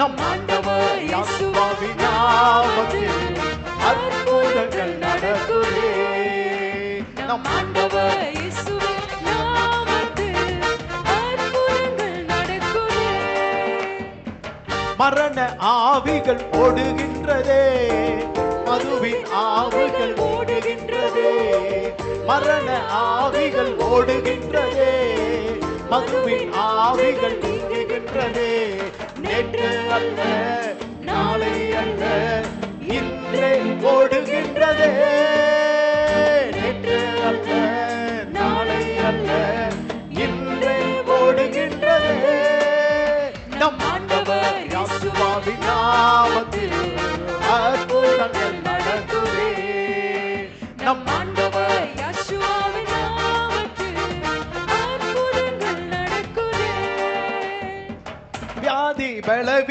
நம் ஆண்டவர் இயேசுவின் நாமத்தில் அற்புதங்கள் நடக்குதே. நம் ஆண்டவர் இயேசுவின் நாமத்தில் அற்புதங்கள் நடக்குதே. மரண ஆவிகள் ஓடுகின்றதே, மதுவின் ஆவிகள் ஓடுகின்றதே. மரண ஆவிகள் ஓடுகின்றதே, மதுவின் ஆவிகள் நீங்குகின்றதே. நேற்று அல்ல, நாளை அல்ல, இன்றே ஓடுகின்றதே. நேற்று அல்ல, நாளை அல்ல, இன்றே ஓடுகின்றதே. நம் ஆண்டவர் இயேசுவின் நாமத்தில் அற்புதங்கள் நடக்குதே. நம் ஆண்டவர் இயேசுவின் நாமத்தில் அற்புதங்கள் நடக்குதே. வியாதி பலவி